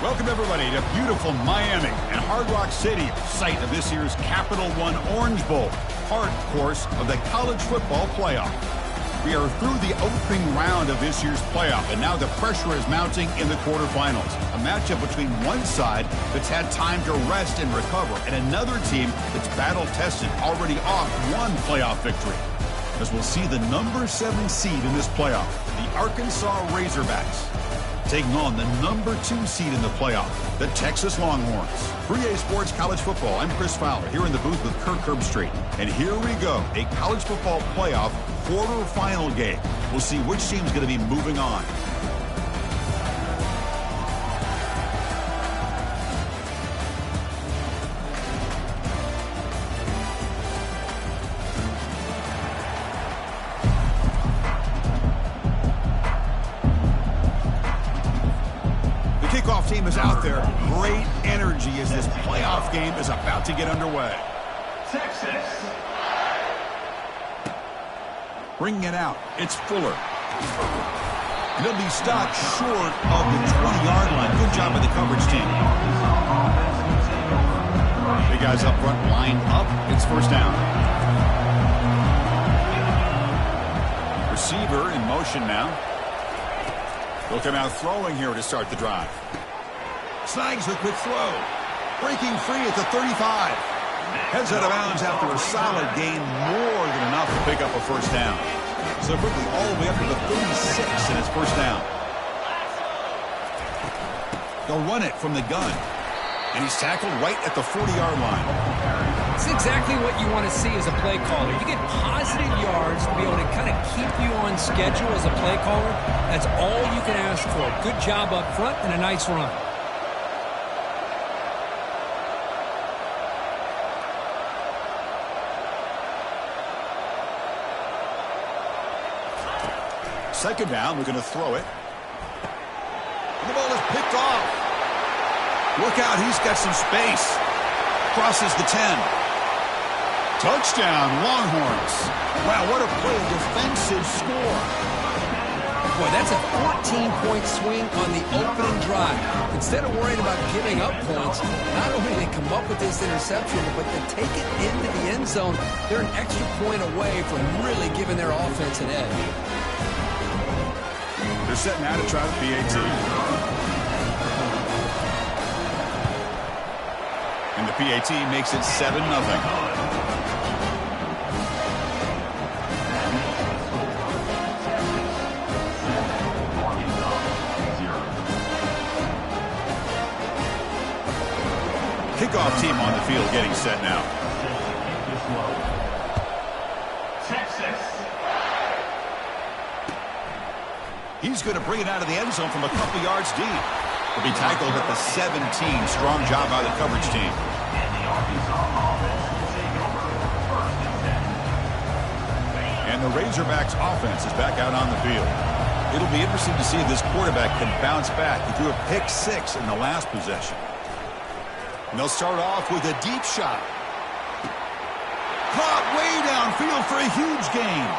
Welcome, everybody, to beautiful Miami and Hard Rock Stadium, site of this year's Capital One Orange Bowl, part, of course, of the college football playoff. We are through the opening round of this year's playoff, and now the pressure is mounting in the quarterfinals. A matchup between one side that's had time to rest and recover, and another team that's battle-tested, already off one playoff victory. As we'll see the number 7 seed in this playoff, the Arkansas Razorbacks, taking on the number 2 seed in the playoff, the Texas Longhorns. 3A Sports College Football, I'm Chris Fowler, here in the booth with Kirk Herbstreit. And here we go, a college football playoff quarterfinal game. We'll see which team's going to be moving on. Team is out there. Great energy as this playoff game is about to get underway. Texas. Bringing it out. It's Fuller. And he'll be stopped short of the 20-yard line. Good job by the coverage team. Big guys up front, lined up. It's first down. Receiver in motion now. He'll come out throwing here to start the drive. Snags a quick throw. Breaking free at the 35. Heads out of bounds after a solid gain, more than enough to pick up a first down. So quickly all the way up to the 36, and it's first down. They'll run it from the gun. And he's tackled right at the 40-yard line. It's exactly what you want to see as a play caller. You get positive yards to be able to kind of keep you on schedule as a play caller. That's all you can ask for. Good job up front and a nice run. Second down, we're going to throw it. And the ball is picked off. Look out, he's got some space. Crosses the 10. Touchdown, Longhorns. Wow, what a play, a defensive score. Boy, that's a 14-point swing on the opening drive. Instead of worrying about giving up points, not only do they come up with this interception, but to take it into the end zone, they're an extra point away from really giving their offense an edge. They're setting out to try the PAT. And the PAT makes it 7-0. Kickoff team on the field getting set now. He's going to bring it out of the end zone from a couple yards deep. He'll be tackled at the 17. Strong job by the coverage team. And the Razorbacks offense is back out on the field. It'll be interesting to see if this quarterback can bounce back. He threw a pick 6 in the last possession. And they'll start off with a deep shot. Caught way downfield for a huge gain.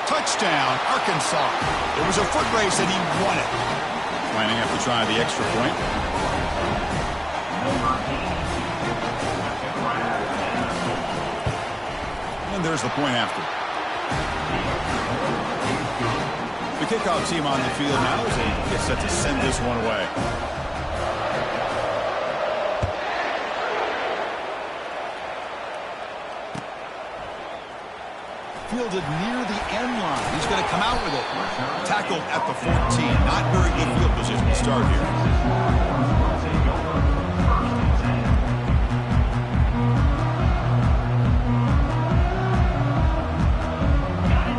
Touchdown, Arkansas. It was a foot race and he won it. Lining up to try the extra point. And there's the point after. The kickoff team on the field now as they get set to send this one away. Fielded near the end line. He's going to come out with it. Tackled at the 14. Not very good field position to start here.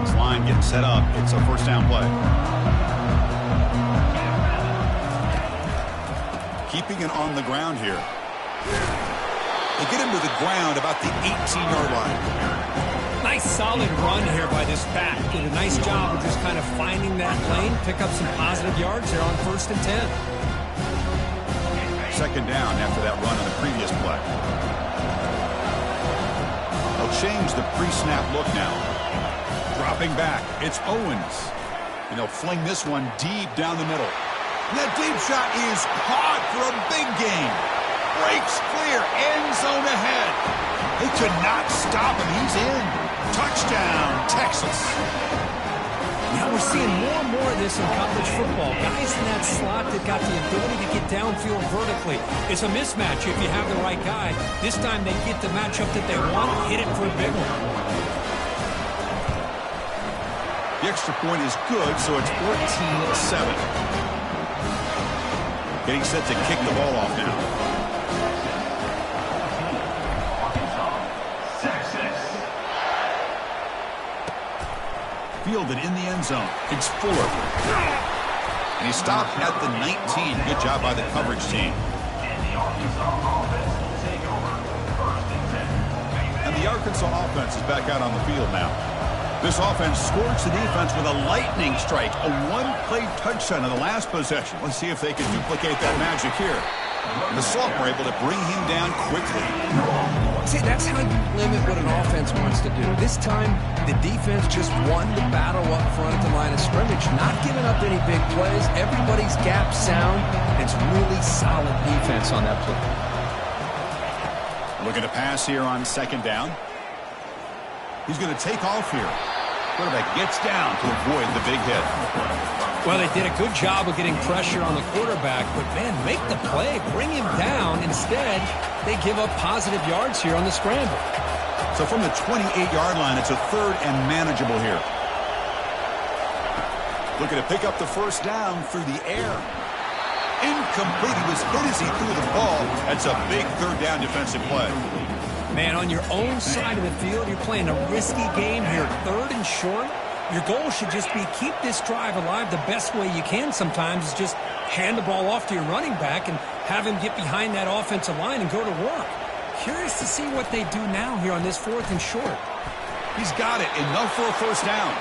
This line getting set up. It's a first down play. Keeping it on the ground here. They get him to the ground about the 18-yard line. Nice solid run here by this back. Did a nice job of just kind of finding that lane, pick up some positive yards there on 1st and 10. Second down after that run on the previous play. They'll change the pre-snap look now. Dropping back, it's Owens. And they'll fling this one deep down the middle. And that deep shot is caught for a big gain. Breaks clear, end zone ahead. They could not stop him. He's in. Touchdown, Texas. Now we're seeing more and more of this in college football. Guys in that slot that got the ability to get downfield vertically. It's a mismatch if you have the right guy. This time they get the matchup that they want, hit it for a big one. The extra point is good, so it's 14-7. Getting set to kick the ball off now. Fielded in the end zone. It's Fuller. And he stopped at the 19. Good job by the coverage team. And the Arkansas offense is back out on the field now. This offense scorched the defense with a lightning strike. A one-play touchdown in the last possession. Let's see if they can duplicate that magic here. And the sophomore able to bring him down quickly. See, that's how you limit what an offense wants to do. This time, the defense just won the battle up front at the line of scrimmage, not giving up any big plays. Everybody's gap sound. It's really solid defense on that play. Looking to pass here on second down. He's going to take off here. Quarterback gets down to avoid the big hit. Well, they did a good job of getting pressure on the quarterback, but, man, make the play, bring him down. Instead, they give up positive yards here on the scramble. So from the 28-yard line, it's a third and manageable here. Looking to pick up the first down through the air. Incomplete. He was hit as he threw the ball. That's a big third down defensive play. Man, on your own side of the field, you're playing a risky game here. Third and short. Your goal should just be keep this drive alive. The best way you can sometimes is just hand the ball off to your running back and have him get behind that offensive line and go to work. Curious to see what they do now here on this fourth and short. He's got it. Enough for a first down.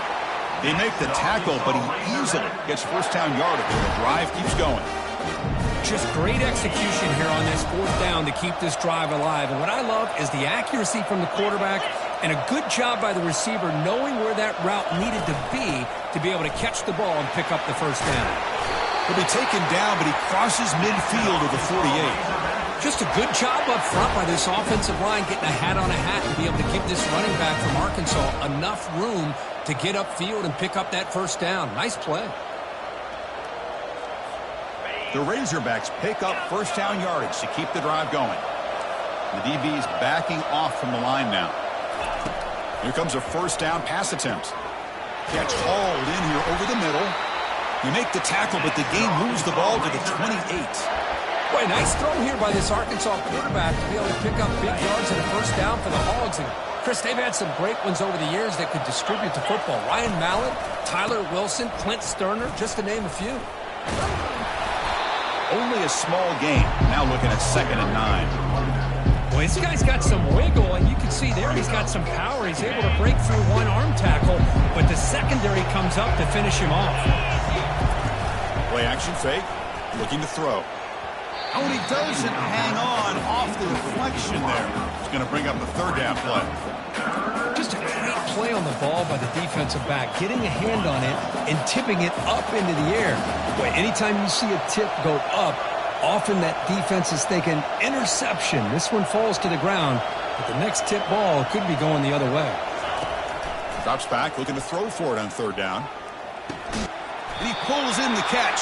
They make the tackle, but he easily gets first down yardage. The drive keeps going. Just great execution here on this fourth down to keep this drive alive. And what I love is the accuracy from the quarterback and a good job by the receiver knowing where that route needed to be able to catch the ball and pick up the first down. He'll be taken down, but he crosses midfield at the 48. Just a good job up front by this offensive line getting a hat on a hat and be able to give this running back from Arkansas enough room to get upfield and pick up that first down. Nice play. The Razorbacks pick up first down yardage to keep the drive going. The DB's backing off from the line now. Here comes a first down pass attempt. Catch hauled in here over the middle. You make the tackle, but the game moves the ball to the 28. Boy, nice throw here by this Arkansas quarterback to be able to pick up big yards and a first down for the Hogs. And Chris, they've had some great ones over the years that could distribute the football. Ryan Mallett, Tyler Wilson, Clint Sterner, just to name a few. Only a small gain. Now looking at 2nd and 9. Boy, this guy's got some wiggle, and you can see there he's got some power. He's able to break through one arm tackle, but the secondary comes up to finish him off. Play action fake, looking to throw. Oh, and he doesn't hang on off the deflection there. He's going to bring up the third down play. Just a great play on the ball by the defensive back, getting a hand on it and tipping it up into the air. Boy, anytime you see a tip go up, often that defense is thinking interception. This one falls to the ground, but the next tip ball could be going the other way. Drops back, looking to throw for it on third down. And he pulls in the catch.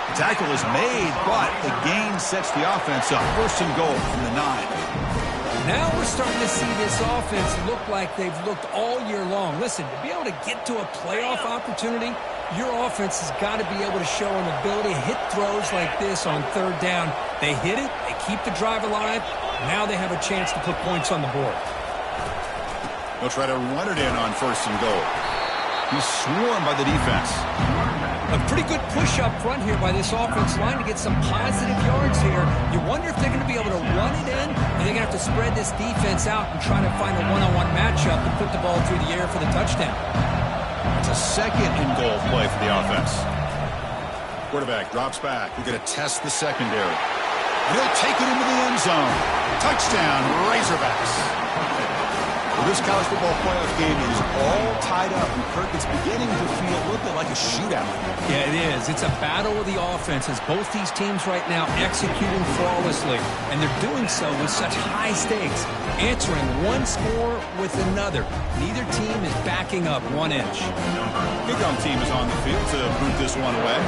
The tackle is made, but the gain sets the offense up. First and goal from the 9. Now we're starting to see this offense look like they've looked all year long. Listen, to be able to get to a playoff opportunity, your offense has got to be able to show an ability to hit throws like this on third down. They hit it, they keep the drive alive. Now they have a chance to put points on the board. They'll try to run it in on first and goal. He's swarmed by the defense. A pretty good push up front here by this offense line to get some positive yards here. You wonder if they're going to be able to run it in, or they're going to have to spread this defense out and try to find a one-on-one matchup and put the ball through the air for the touchdown. It's a second and goal play for the offense. Quarterback drops back. We're going to test the secondary. And he'll take it into the end zone. Touchdown, Razorbacks. Well, this college football playoff game is all tied up. And Kirk, it's beginning to feel a little bit like a shootout. Yeah, it is. It's a battle of the offenses. Both these teams right now executing flawlessly, and they're doing so with such high stakes, answering one score with another. Neither team is backing up 1 inch. Kickoff team is on the field to boot this one away.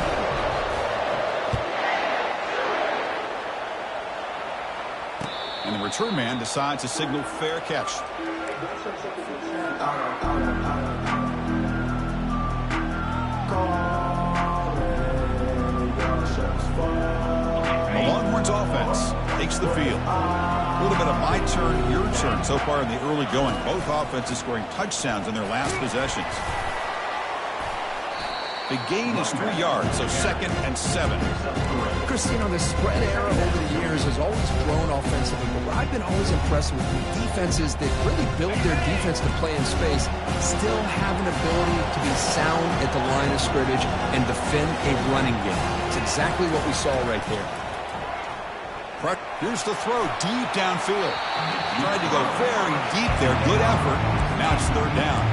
And the return man decides to signal fair catch. The Longhorns offense takes the field. A little bit of my turn, your turn so far in the early going. Both offenses scoring touchdowns in their last possessions. The gain is 3 yards, so 2nd and 7. Chris, you know, the spread era over the years has always grown offensively, but I've been always impressed with defenses that really build their defense to play in space, still have an ability to be sound at the line of scrimmage and defend a running game. It's exactly what we saw right there. Here's the throw deep downfield. Tried to go very deep there. Good effort. Now it's 3rd down.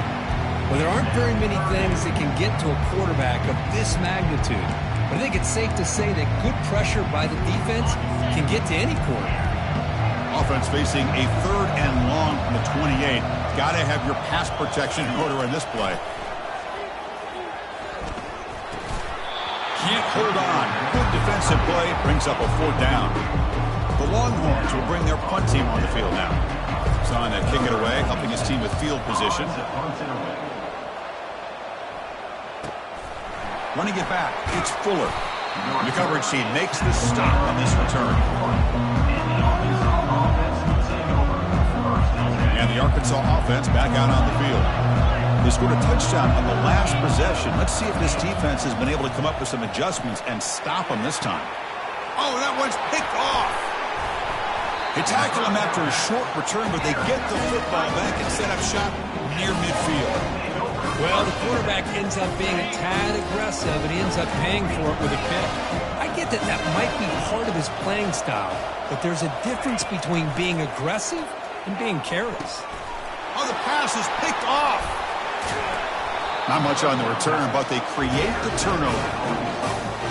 Well, there aren't very many things that can get to a quarterback of this magnitude. But I think it's safe to say that good pressure by the defense can get to any quarterback. Offense facing a 3rd and long from the 28. Got to have your pass protection in order in this play. Can't hold on. Good defensive play. Brings up a 4th down. The Longhorns will bring their punt team on the field now. Son to kick it away, helping his team with field position. Running it back, it's Fuller. The coverage team makes the stop on this return. And the Arkansas offense back out on the field. They scored a touchdown on the last possession. Let's see if this defense has been able to come up with some adjustments and stop them this time. Oh, that one's picked off. They tackle him after a short return, but they get the football back and set up shop near midfield. Well, the quarterback ends up being a tad aggressive, and he ends up paying for it with a pick. I get that that might be part of his playing style, but there's a difference between being aggressive and being careless. Oh, the pass is picked off. Not much on the return, but they create the turnover.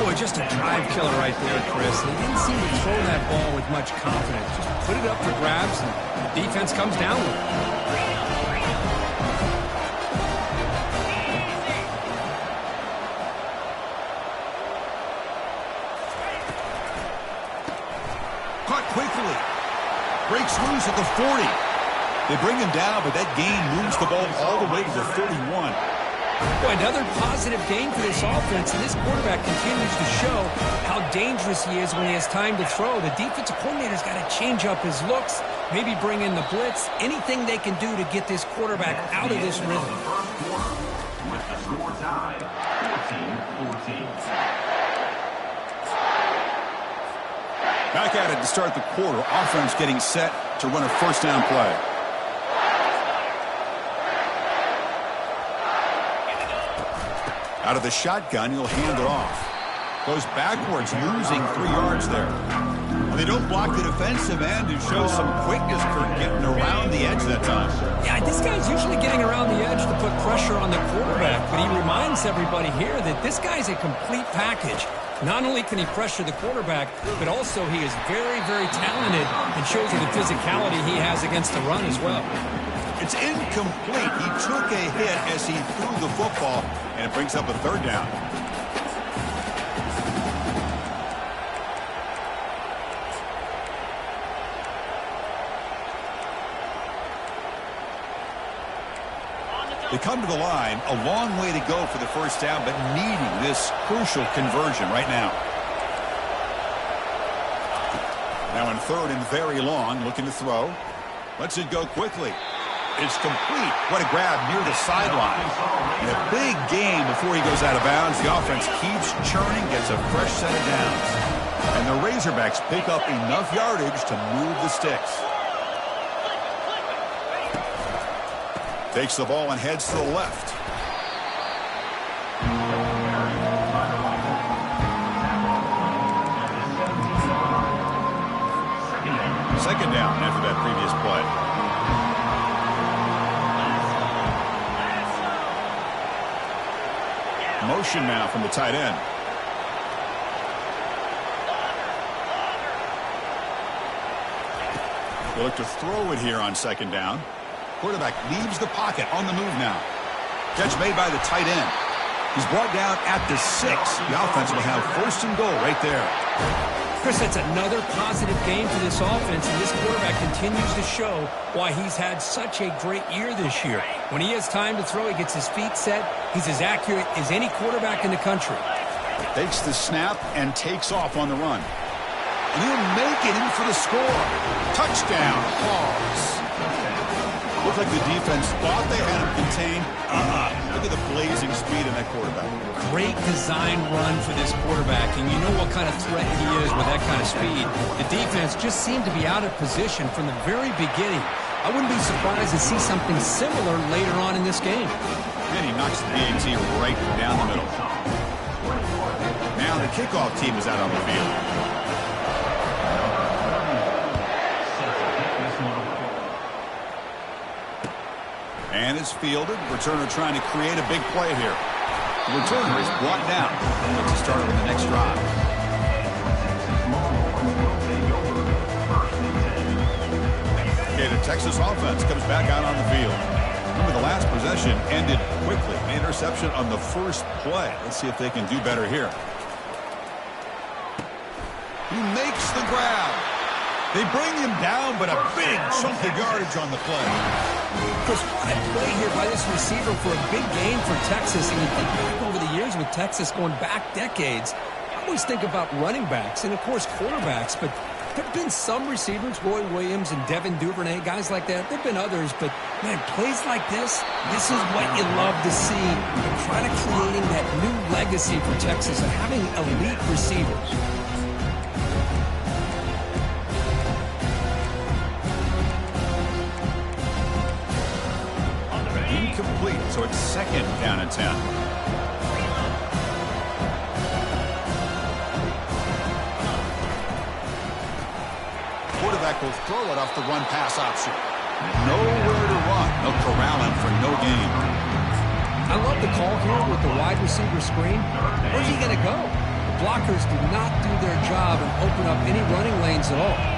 Boy, just a drive killer right there, Chris. He didn't seem to throw that ball with much confidence. Just put it up for grabs, and the defense comes down with it. Caught quickly. Breaks loose at the 40. They bring him down, but that gain moves the ball all the way to the 31. Boy, another positive gain for this offense, and this quarterback continues to show how dangerous he is when he has time to throw. The defensive coordinator's got to change up his looks, maybe bring in the blitz, anything they can do to get this quarterback out of this rhythm. With the score tied, 14-14. Back at it to start the quarter. Offense getting set to run a 1st down play. Out of the shotgun, he'll hand it off. Goes backwards, losing 3 yards there. Well, they don't block the defensive end who shows some quickness, Kirk, getting around the edge that time. Yeah, this guy's usually getting around the edge to put pressure on the quarterback, but he reminds everybody here that this guy's a complete package. Not only can he pressure the quarterback, but also he is very, very talented and shows you the physicality he has against the run as well. It's incomplete. He took a hit as he threw the football, and it brings up a 3rd down. They come to the line, a long way to go for the 1st down, but needing this crucial conversion right now. Now in 3rd and very long, looking to throw. Lets it go quickly. It's complete. What a grab near the sideline. And a big gain before he goes out of bounds. The offense keeps churning, gets a fresh set of downs. And the Razorbacks pick up enough yardage to move the sticks. Takes the ball and heads to the left. Second down after that previous play. Motion now from the tight end. They look to throw it here on second down. Quarterback leaves the pocket on the move now. Catch made by the tight end. He's brought down at the 6. The offense will have first and goal right there. Chris, that's another positive game for this offense, and this quarterback continues to show why he's had such a great year this year. When he has time to throw, he gets his feet set. He's as accurate as any quarterback in the country. Takes the snap and takes off on the run. And he'll make it in for the score. Touchdown, Hogs. Looked like the defense thought they had him contained. Look at the blazing speed in that quarterback. Great design run for this quarterback, and you know what kind of threat he is with that kind of speed. The defense just seemed to be out of position from the very beginning. I wouldn't be surprised to see something similar later on in this game. And he knocks the BAT right down the middle. Now the kickoff team is out on the field. And it's fielded. Returner trying to create a big play here. The returner is brought down. Looks to start on the next drive. Okay, the Texas offense comes back out on the field. Remember, the last possession ended quickly. An interception on the first play. Let's see if they can do better here. He makes the grab. They bring him down, but a big chunk of yardage on the play. Chris, what a play here by this receiver for a big game for Texas. And you think back over the years with Texas going back decades, I always think about running backs and, of course, quarterbacks. But there have been some receivers, Roy Williams and Devin Duvernay, guys like that. There have been others, but, man, plays like this is what you love to see. They're trying to creating that new legacy for Texas of having elite receivers. Incomplete, so it's second down and 10. Quarterback will throw it off the run-pass option. Nowhere to run. They'll corral him for no gain. I love the call here with the wide receiver screen. Where's he going to go? The blockers do not do their job and open up any running lanes at all.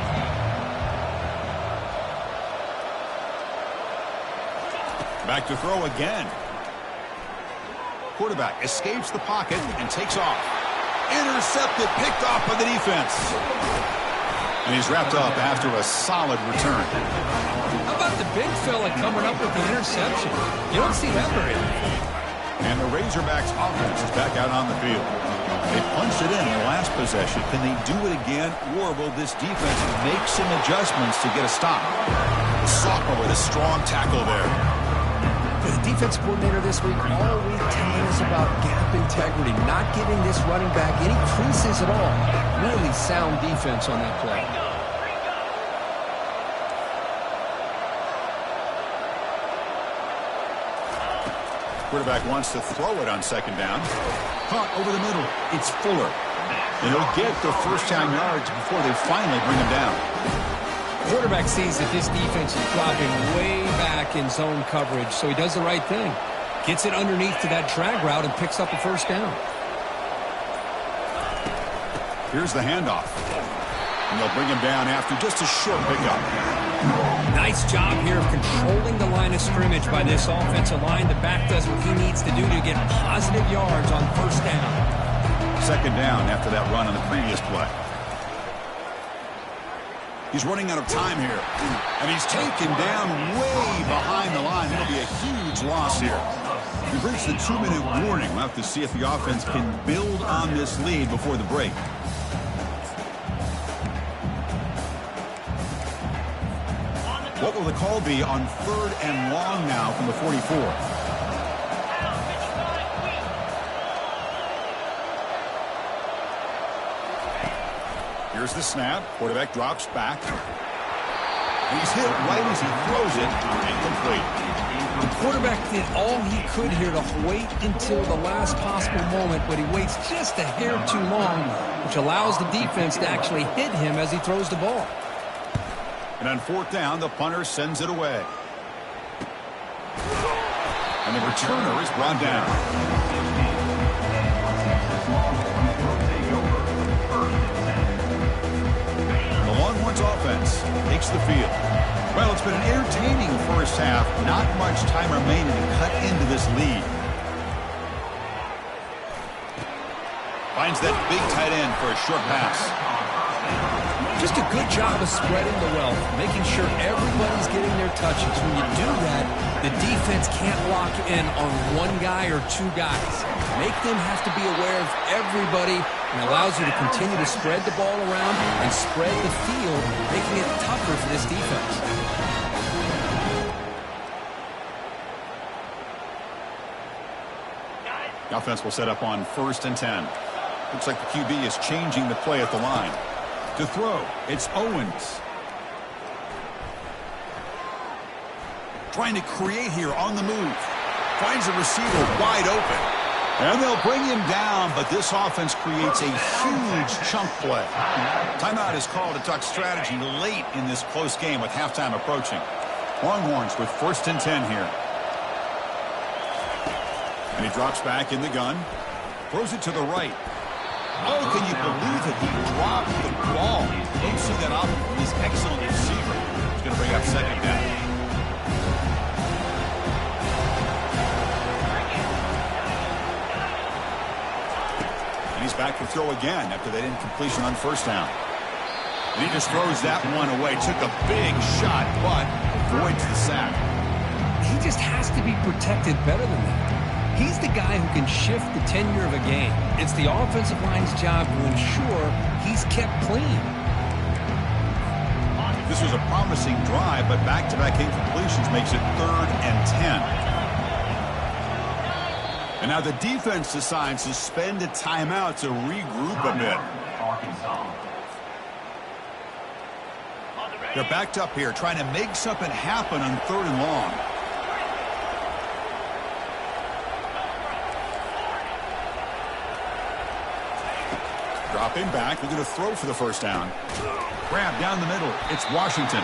Back to throw again. Quarterback escapes the pocket and takes off. Intercepted, picked off by the defense. And he's wrapped up after a solid return. How about the big fella coming up with the interception? You don't see that very often. And the Razorbacks offense is back out on the field. They punched it in the last possession. Can they do it again, or will this defense make some adjustments to get a stop? The sophomore with a strong tackle there. The defense coordinator this week all week telling us about gap integrity, not giving this running back any creases at all. Really sound defense on that play. Quarterback wants to throw it on second down. Caught over the middle. It's Fuller. And he'll get the first down yards before they finally bring him down. Quarterback sees that this defense is dropping way back in zone coverage, so he does the right thing. Gets it underneath to that drag route and picks up a first down. Here's the handoff. And they'll bring him down after just a short pickup. Nice job here of controlling the line of scrimmage by this offensive line. The back does what he needs to do to get positive yards on first down. Second down after that run on the previous play. He's running out of time here. And he's taken down way behind the line. It'll be a huge loss here. We've reached the 2-minute warning. We'll have to see if the offense can build on this lead before the break. What will the call be on 3rd and long now from the 44? Here's the snap. Quarterback drops back. And he's hit right as he throws it. Incomplete. The quarterback did all he could here to wait until the last possible moment, but he waits just a hair too long, which allows the defense to actually hit him as he throws the ball. And on 4th down, the punter sends it away. And the returner is brought down. Longhorns offense takes the field. Well, it's been an entertaining first half. Not much time remaining to cut into this lead. Finds that big tight end for a short pass. Just a good job of spreading the wealth, making sure everybody's getting their touches. When you do that, the defense can't lock in on one guy or two guys. Make them have to be aware of everybody, and allows you to continue to spread the ball around and spread the field, making it tougher for this defense. The offense will set up on 1st and 10. Looks like the QB is changing the play at the line. To throw, it's Owens. Trying to create here on the move. Finds a receiver wide open. And they'll bring him down, but this offense creates a huge chunk play. Timeout is called to talk strategy late in this close game with halftime approaching. Longhorns with 1st and 10 here. And he drops back in the gun. Throws it to the right. Oh, can you believe it? He dropped the ball. Don't see that often from this excellent receiver. He's going to bring up 2nd down. And he's back to throw again after that incompletion on 1st down. And he just throws that one away. Took a big shot, but avoids the sack. He just has to be protected better than that. He's the guy who can shift the tenure of a game. It's the offensive line's job to ensure he's kept clean. This was a promising drive, but back-to-back incompletions makes it 3rd and 10. And now the defense decides to spend a timeout to regroup a bit. They're backed up here, trying to make something happen on 3rd and long. Dropping back, they're going to throw for the 1st down. Grab down the middle, it's Washington.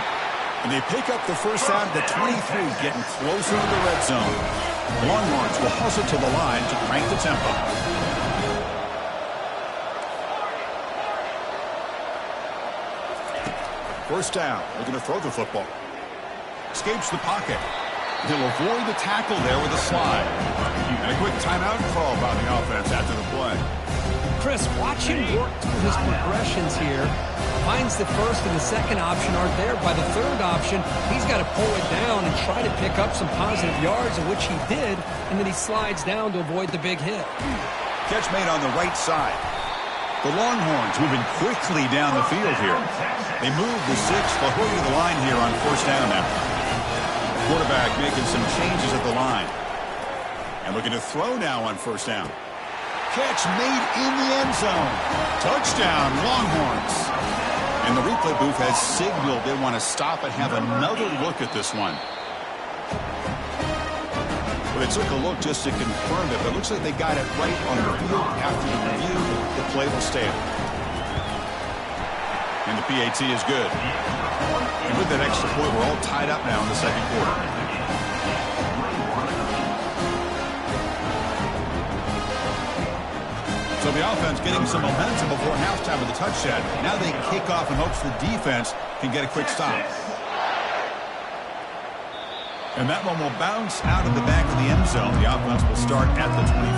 And they pick up the 1st down at the 23, getting closer to the red zone. Longhorns will hustle to the line to crank the tempo. First down, they're going to throw the football. Escapes the pocket. He'll avoid the tackle there with a slide. And a quick timeout call by the offense after the play. Chris, watch him work through his progressions here. Finds the 1st and the 2nd option aren't there. By the 3rd option, he's got to pull it down and try to pick up some positive yards, of which he did, and then he slides down to avoid the big hit. Catch made on the right side. The Longhorns moving quickly down the field here. They move the 6th. They'll hurry to the line here on 1st down now. Quarterback making some changes at the line. And looking to throw now on 1st down. Catch made in the end zone. Touchdown, Longhorns. And the replay booth has signaled they want to stop and have another look at this one. Well, they took a look just to confirm it, but it looks like they got it right on the field. After the review, the play will stand. And the PAT is good. And with that extra point, we're all tied up now in the 2nd quarter. So the offense getting some momentum before halftime with the touchdown. Now they kick off in hopes the defense can get a quick stop. And that one will bounce out of the back of the end zone. The offense will start at the 25.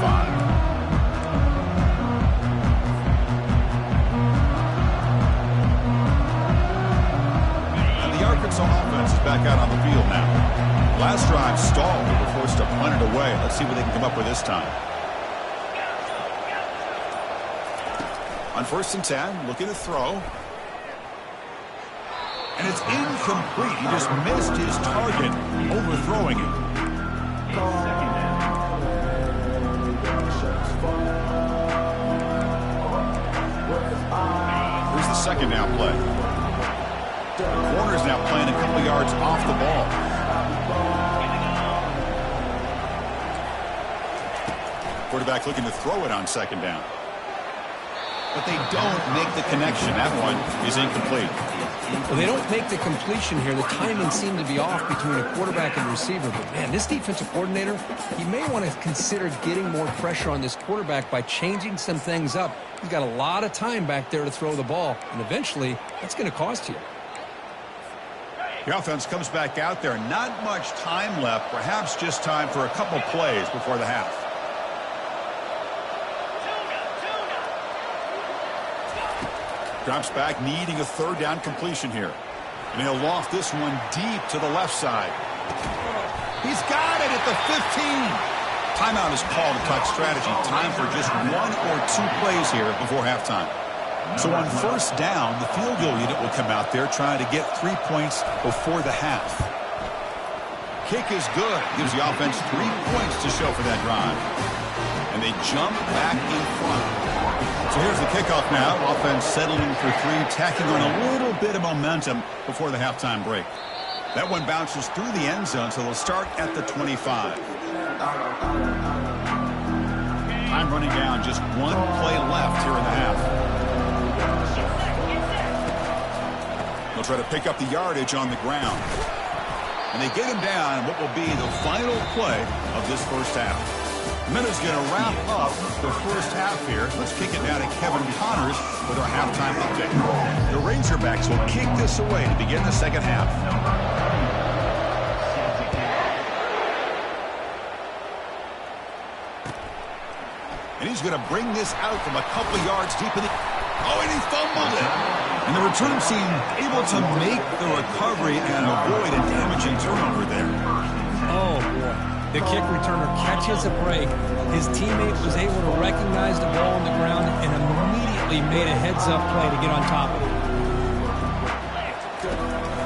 And the Arkansas offense is back out on the field now. Last drive stalled. They were forced to punt it away. Let's see what they can come up with this time. On 1st and 10, looking to throw. And it's incomplete. He just missed his target, overthrowing it. Here's the 2nd down play. The corner's now playing a couple yards off the ball. Quarterback looking to throw it on 2nd down. But they don't make the connection. That one is incomplete. Well, they don't make the completion here. The timing seemed to be off between a quarterback and receiver. But, man, this defensive coordinator, he may want to consider getting more pressure on this quarterback by changing some things up. He's got a lot of time back there to throw the ball, and eventually that's going to cost you. The offense comes back out there. Not much time left. Perhaps just time for a couple plays before the half. Drops back, needing a third down completion here. And he'll loft this one deep to the left side. He's got it at the 15. Timeout is called to talk strategy. Time for just 1 or 2 plays here before halftime. So on first down, the field goal unit will come out there trying to get 3 points before the half. Kick is good. Gives the offense 3 points to show for that drive. And they jump back in front. So here's the kickoff now. Offense settling for 3, tacking on a little bit of momentum before the halftime break. That one bounces through the end zone, so they'll start at the 25. Time running down, just 1 play left here in the half. They'll try to pick up the yardage on the ground. And they get him down in what will be the final play of this first half. Minutes going to wrap up the first half here. Let's kick it down to Kevin Connors with our halftime update. The Razorbacks will kick this away to begin the second half. And he's going to bring this out from a couple of yards deep in the... Oh, and he fumbled it. And the return team able to make the recovery and avoid a damaging turnover there. Oh, boy. The kick returner catches a break. His teammate was able to recognize the ball on the ground and immediately made a heads-up play to get on top of it.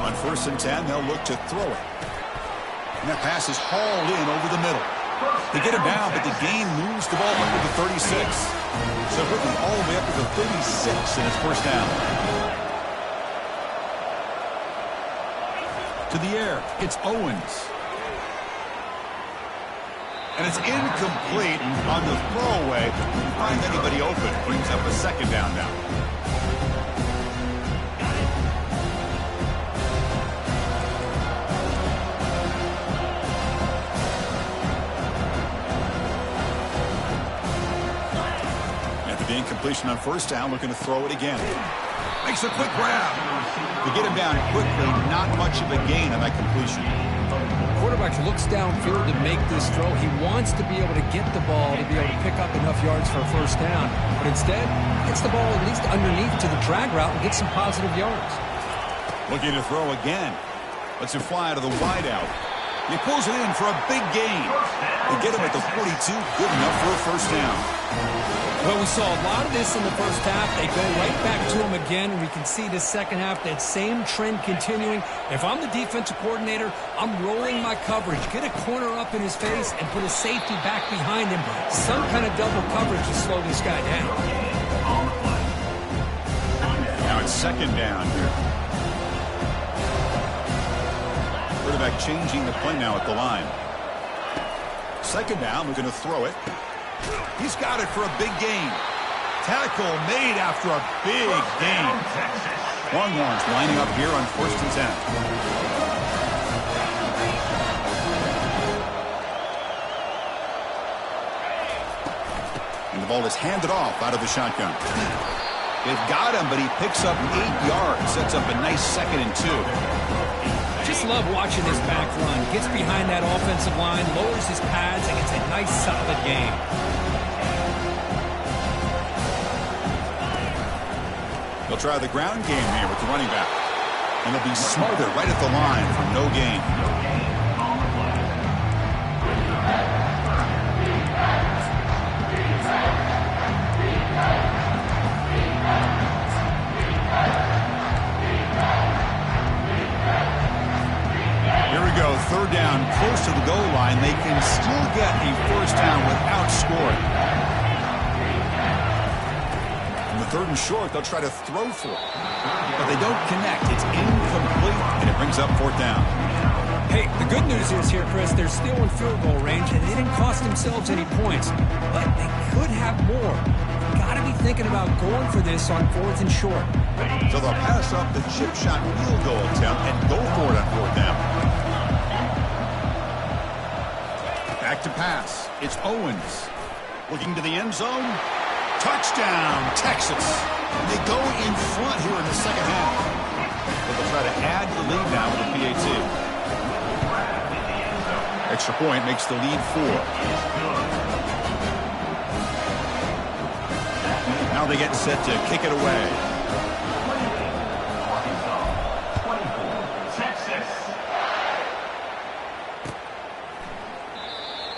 On 1st and 10, they'll look to throw it. And that pass is hauled in over the middle. They get him down, but the gain moves the ball up to the 36. So looking all the way up to the 36 in his first down. To the air, it's Owens. And it's incomplete on the throwaway. Didn't find anybody open. Brings up a second down now. After the incompletion on first down, looking to throw it again. Makes a quick grab. To get him down quickly, not much of a gain on that completion. Quarterback looks downfield to make this throw. He wants to be able to get the ball to be able to pick up enough yards for a first down. But instead, gets the ball at least underneath to the drag route and gets some positive yards. Looking to throw again. Lets him fly to the wideout. He pulls it in for a big gain. They get him at the 42. Good enough for a first down. Well, we saw a lot of this in the first half. They go right back to him again, and we can see the second half, that same trend continuing. If I'm the defensive coordinator, I'm rolling my coverage. Get a corner up in his face and put a safety back behind him. Some kind of double coverage to slow this guy down. Now it's second down here. Quarterback changing the play now at the line. Second down, we're going to throw it. He's got it for a big gain. Tackle made after a big gain. Longhorns lining up here on 1st and 10. And the ball is handed off out of the shotgun. They've got him, but he picks up 8 yards. Sets up a nice 2nd and 2. Just love watching this back run. Gets behind that offensive line, lowers his pads, and gets a nice solid gain. They'll try the ground game here with the running back. And they'll be smothered right at the line for no gain. Here we go, 3rd down, close to the goal line. They can still get a first down without scoring. On the 3rd and short, they'll try to throw for it. But they don't connect. It's incomplete, and it brings up 4th down. Hey, the good news is here, Chris, they're still in field goal range, and they didn't cost themselves any points. But they could have more. Got to be thinking about going for this on 4th and short. So they'll pass up the chip shot field goal attempt and go for it on 4th down. Back to pass. It's Owens. Looking to the end zone. Touchdown, Texas. And they go in front here in the second half. but they'll try to add the lead now with the PAT. Extra point makes the lead 4. Now they get set to kick it away.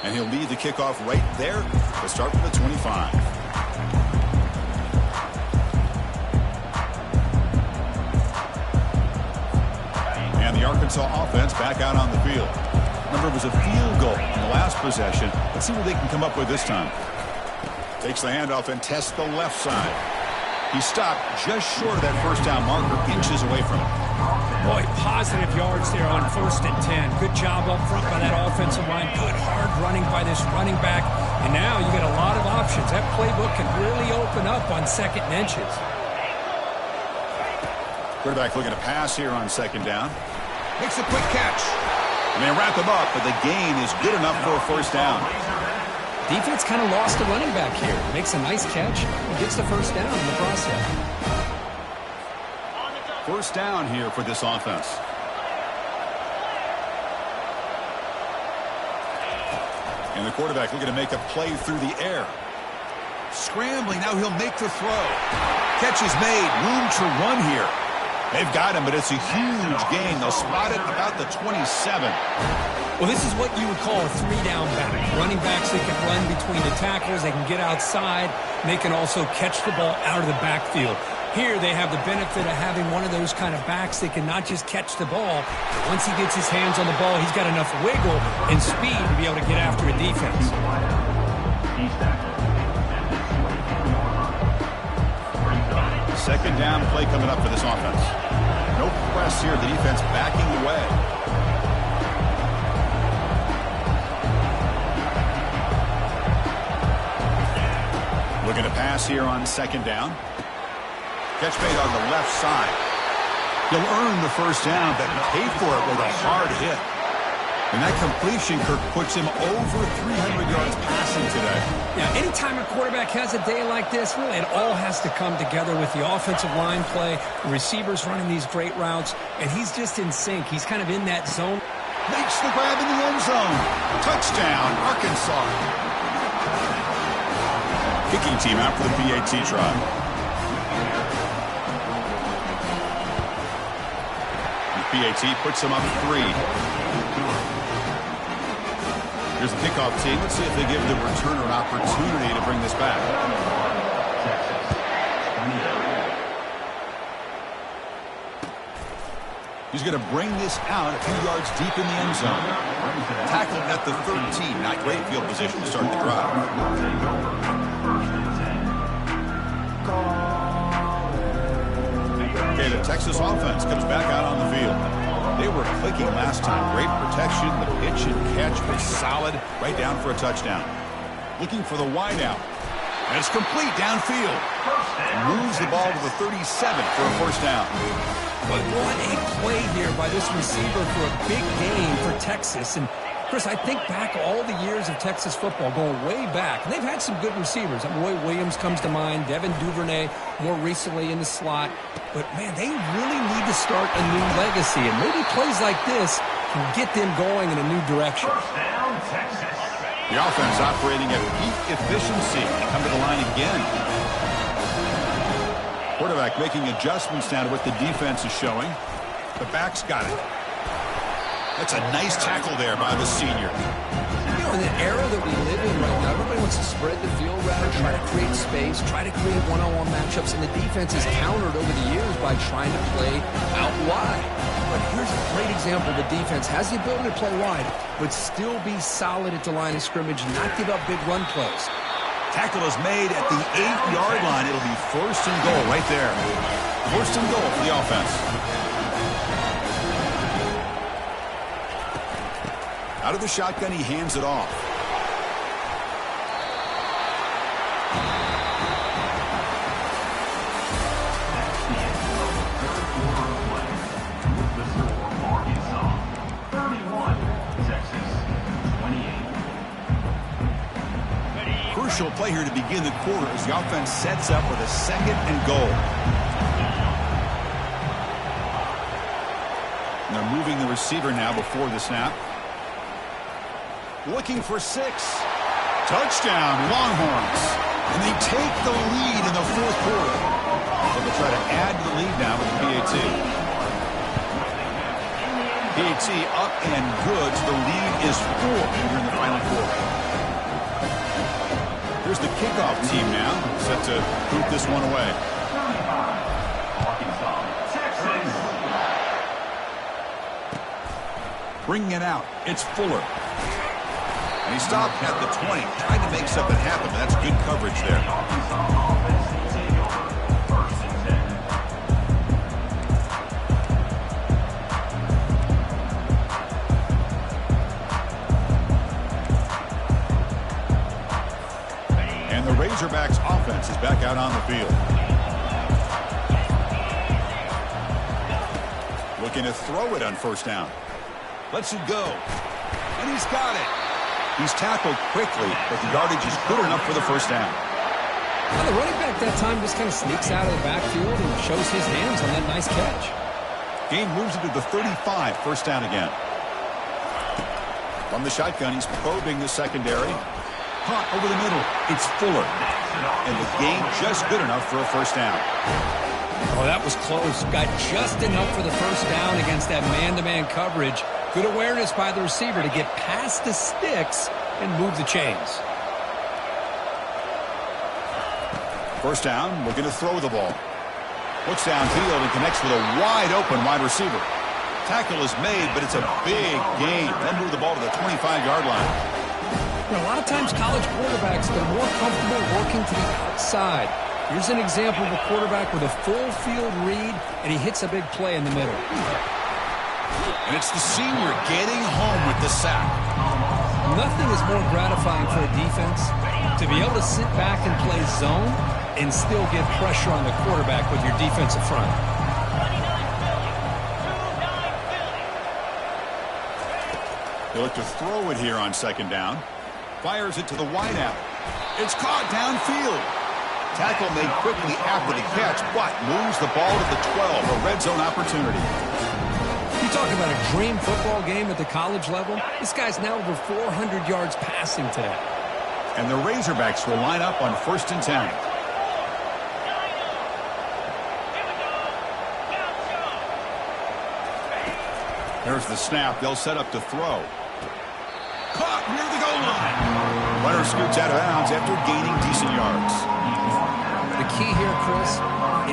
And he'll lead the kickoff right there to start from the 25. And the Arkansas offense back out on the field. Remember, it was a field goal in the last possession. Let's see what they can come up with this time. Takes the handoff and tests the left side. He stopped just short of that first down marker, inches away from it. Boy, positive yards there on 1st and 10. Good job up front by that offensive line. Good hard running by this running back. And now you got a lot of options. That playbook can really open up on 2nd and inches. Quarterback looking to pass here on 2nd down. Makes a quick catch. And they wrap him up, but the gain is good enough for a 1st down. Defense kind of lost a running back here. Makes a nice catch and gets the 1st down in the process. 1st down here for this offense. And the quarterback looking to make a play through the air. Scrambling, now he'll make the throw. Catch is made, room to run here. They've got him, but it's a huge gain. They'll spot it about the 27. Well, this is what you would call a 3-down back. Running backs, they can run between the tackles, they can get outside, and they can also catch the ball out of the backfield. Here they have the benefit of having one of those kind of backs that can not just catch the ball, but once he gets his hands on the ball, he's got enough wiggle and speed to be able to get after a defense. Second down play coming up for this offense. No press here, the defense backing away. Looking to pass here on 2nd down. Catch made on the left side. He'll earn the 1st down, but pay for it with a hard hit. And that completion, Kirk, puts him over 300 yards passing today. Yeah, anytime a quarterback has a day like this, really it all has to come together with the offensive line play, the receivers running these great routes, and he's just in sync. He's kind of in that zone. Makes the grab in the end zone. Touchdown, Arkansas. Kicking team out for the PAT try. The PAT puts them up 3. Here's the kickoff team. Let's see if they give the returner an opportunity to bring this back. He's going to bring this out a few yards deep in the end zone. Tackled at the 13. Not great field position to start the drive. Okay, the Texas offense comes back out on the field. They were clicking last time. Great protection. The pitch and catch was solid. Right down for a touchdown. Looking for the wideout. And it's complete downfield. Moves the ball to the 37 for a 1st down. But what a play here by this receiver for a big gain for Texas. And Chris, I think back all the years of Texas football, going way back, and they've had some good receivers. Roy Williams comes to mind, Devin Duvernay more recently in the slot. But, man, they really need to start a new legacy, and maybe plays like this can get them going in a new direction. The offense operating at peak efficiency. Come to the line again. Quarterback making adjustments now to what the defense is showing. The back's got it. That's a nice tackle there by the senior. You know, in the era that we live in right now, everybody wants to spread the field around, try to create space, try to create one-on-one matchups, and the defense has countered over the years by trying to play out wide. But here's a great example. The defense has the ability to play wide, but still be solid at the line of scrimmage, not give up big run plays. Tackle is made at the 8-yard line. It'll be 1st and goal right there. 1st and goal for the offense. Out of the shotgun, he hands it off. Crucial play here to begin the quarter as the offense sets up with a 2nd and goal. moving the receiver now before the snap. Looking for 6. Touchdown, Longhorns. And they take the lead in the fourth quarter. They'll try to add to the lead now with the PAT. PAT up and good. So the lead is 4 here in the final quarter. Here's the kickoff team now, set to boot this one away. Bringing it out, it's Fuller. And he stopped at the 20, trying to make something happen. That's good coverage there. And the Razorbacks offense is back out on the field. Looking to throw it on first down. Lets it go. And he's got it. He's tackled quickly, but the yardage is good enough for the first down. Well, the running back that time just kind of sneaks out of the backfield and shows his hands on that nice catch. Game moves it to the 35, first down again. From the shotgun, he's probing the secondary. Caught over the middle. It's Fuller. And the gain just good enough for a first down. Oh, that was close. Got just enough for the first down against that man-to-man coverage. Good awareness by the receiver to get past the sticks and move the chains. First down, looking to throw the ball. Looks downfield and connects with a wide-open wide receiver. Tackle is made, but it's a big gain. They'll move the ball to the 25-yard line. You know, a lot of times college quarterbacks, they're more comfortable working to the outside. Here's an example of a quarterback with a full field read, and he hits a big play in the middle. And it's the senior getting home with the sack. Nothing is more gratifying for a defense to be able to sit back and play zone and still get pressure on the quarterback with your defensive front. They look to throw it here on second down. Fires it to the wideout. It's caught downfield. Tackle made quickly after the catch, but moves the ball to the 12, a red zone opportunity. You talk about a dream football game at the college level. This guy's now over 400 yards passing today. And the Razorbacks will line up on 1st and 10. There's the snap. They'll set up to throw. Caught near the goal line. Runner scoots out of bounds after gaining decent yards. The key here, Chris,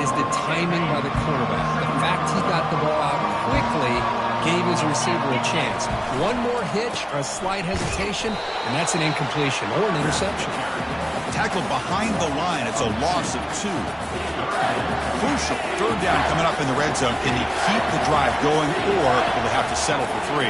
is the timing by the quarterback. The fact he got the ball out quickly gave his receiver a chance. One more hitch or a slight hesitation, and that's an incompletion or an interception. Tackled behind the line. It's a loss of 2. Crucial. Third down coming up in the red zone. Can he keep the drive going, or will they have to settle for 3?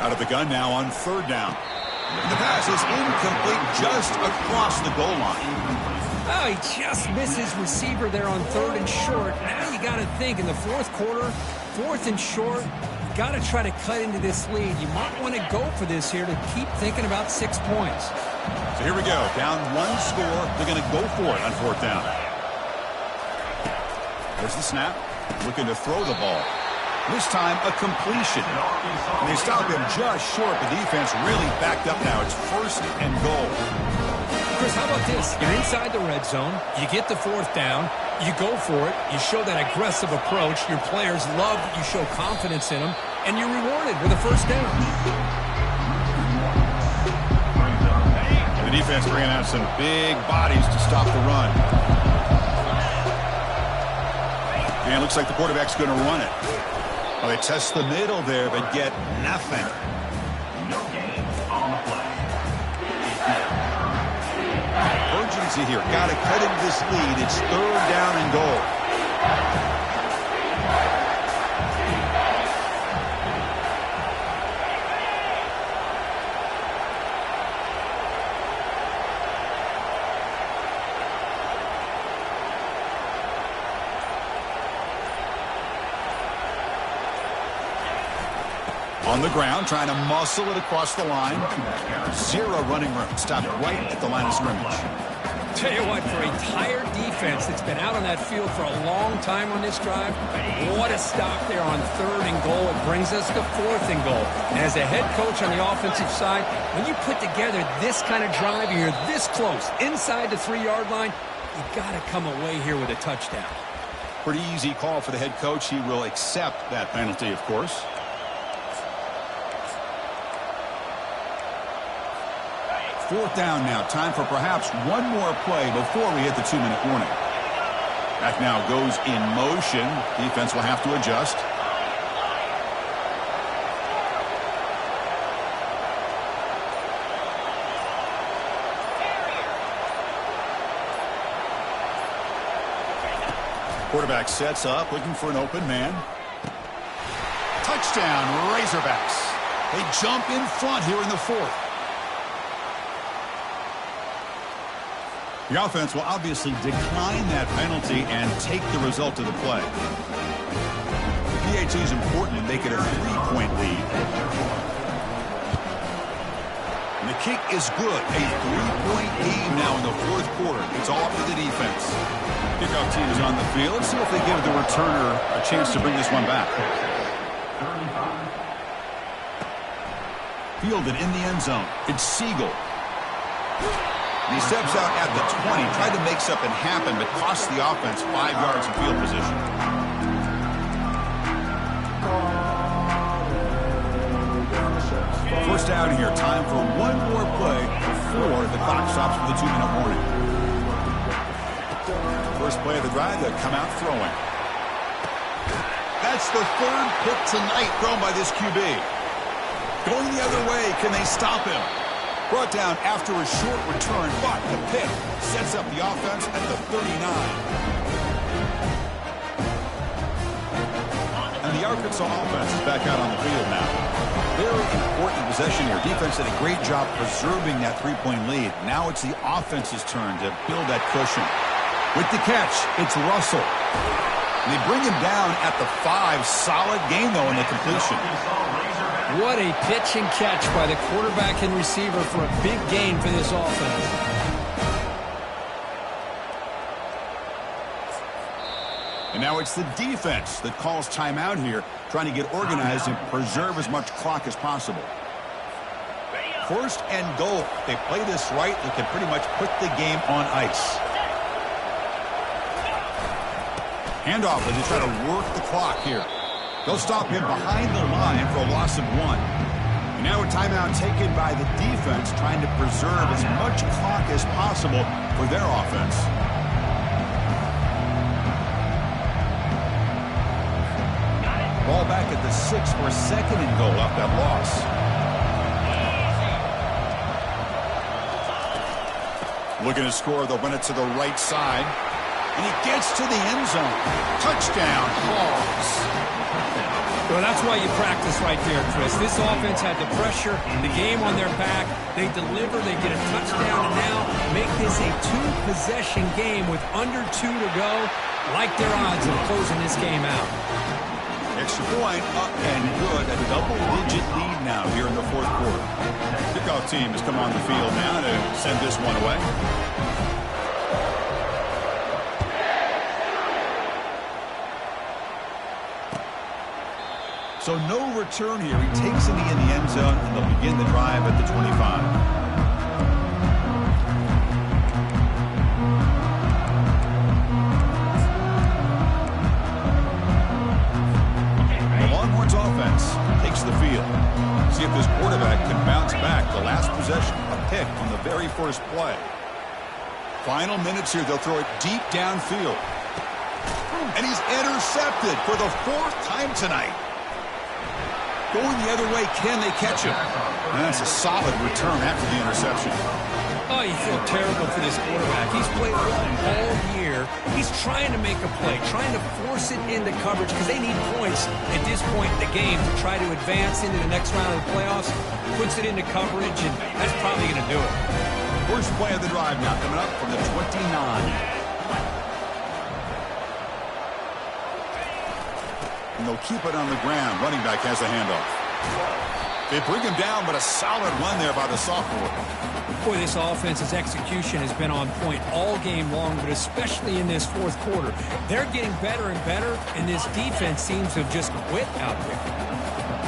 Out of the gun now on third down. And the pass is incomplete just across the goal line. Oh, he just missed his receiver there on 3rd and short. Now you got to think in the fourth quarter, 4th and short, you got to try to cut into this lead. You might want to go for this here to keep thinking about 6 points. So here we go. Down 1 score. They're going to go for it on 4th down. There's the snap. Looking to throw the ball. This time, a completion. And they stop him just short. The defense really backed up now. It's 1st and goal. Chris, how about this? You're inside the red zone. You get the 4th down. You go for it. You show that aggressive approach. Your players love that you show confidence in them. And you're rewarded with a 1st down. The defense bringing out some big bodies to stop the run. And it looks like the quarterback's going to run it. Well, they test the middle there, but get nothing. No gain on the play. Urgency here. Got to cut into this lead. It's 3rd down and goal. On the ground, trying to muscle it across the line. Zero running room. Stopped right at the line of scrimmage. Tell you what, for a tired defense that's been out on that field for a long time on this drive, what a stop there on 3rd and goal. It brings us to 4th and goal. And as a head coach on the offensive side, when you put together this kind of drive and you're this close inside the 3-yard line, you got to come away here with a touchdown. Pretty easy call for the head coach. He will accept that penalty, of course. Fourth down now. Time for perhaps one more play before we hit the 2-minute warning. Back now goes in motion. Defense will have to adjust. Quarterback sets up, looking for an open man. Touchdown, Razorbacks. They jump in front here in the 4th. The offense will obviously decline that penalty and take the result of the play. PAT is important to make it a 3-point lead. And the kick is good. A 3-point game now in the 4th quarter. It's all up to the defense. Kickoff team is on the field. Let's see if they give the returner a chance to bring this one back. Fielded in the end zone. It's Siegel. And he steps out at the 20. Tried to make something happen, but cost the offense 5 yards of field position. First down here. Time for one more play before the clock stops for the 2-minute warning. First play of the drive, they come out throwing. That's the 3rd pick tonight thrown by this QB. Going the other way, can they stop him? Brought down after a short return, but the pick sets up the offense at the 39. And the Arkansas offense is back out on the field now. Very important possession here. Defense did a great job preserving that 3-point lead. Now it's the offense's turn to build that cushion. With the catch, it's Russell. And they bring him down at the 5. Solid gain, though, in the completion. What a pitch and catch by the quarterback and receiver for a big gain for this offense. And now it's the defense that calls timeout here, trying to get organized and preserve as much clock as possible. 1st and goal. If they play this right, they can pretty much put the game on ice. Handoff as they try to work the clock here. They'll stop him behind the line for a loss of 1. And now a timeout taken by the defense, trying to preserve as much clock as possible for their offense. Ball back at the 6 for a 2nd and goal off that loss. Looking to score, they'll run it to the right side. And he gets to the end zone. Touchdown, Hogs. Well, that's why you practice right there, Chris. This offense had the pressure, the game on their back. They deliver, they get a touchdown, and now make this a 2-possession game with under 2 to go. Like their odds of closing this game out. Extra point up and good. A double-digit lead now here in the 4th quarter. Kickoff team has come on the field now to send this one away. So no return here. He takes it in the end zone, and they'll begin the drive at the 25. The Longhorns offense takes the field. See if this quarterback can bounce back. The last possession, a pick on the very first play. Final minutes here. They'll throw it deep downfield. And he's intercepted for the 4th time tonight. Going the other way, can they catch him? And that's a solid return after the interception. Oh, you feel terrible for this quarterback. He's played well all year. He's trying to make a play, trying to force it into coverage because they need points at this point in the game to try to advance into the next round of the playoffs. Puts it into coverage, and that's probably going to do it. First play of the drive now coming up from the 29. And they'll keep it on the ground. Running back has the handoff. They bring him down, but a solid run there by the sophomore. Boy, this offense's execution has been on point all game long, but especially in this fourth quarter. They're getting better and better, and this defense seems to have just quit out there.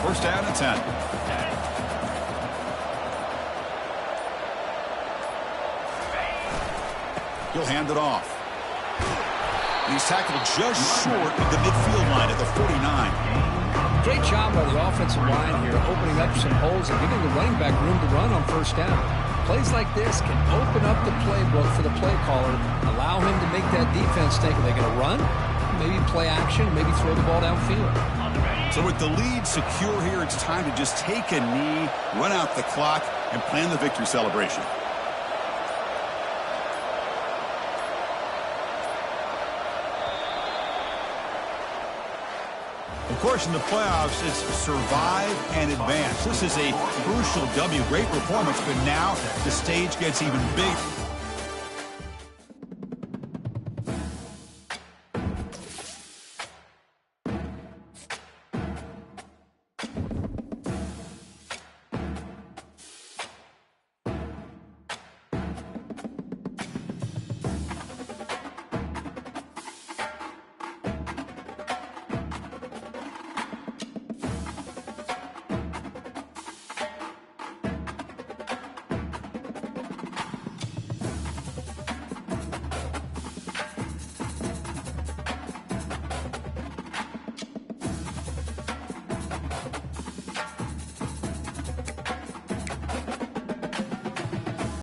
First down and 10. He'll hand it off. He's tackled just short of the midfield line at the 49. Great job by the offensive line here, opening up some holes and giving the running back room to run on first down. Plays like this can open up the playbook for the play caller, allow him to make that defense think, are they going to run? Maybe play action, maybe throw the ball downfield. So with the lead secure here, it's time to just take a knee, run out the clock, and plan the victory celebration. Of course, in the playoffs, it's survive and advance. This is a crucial W. Great performance, but now the stage gets even bigger.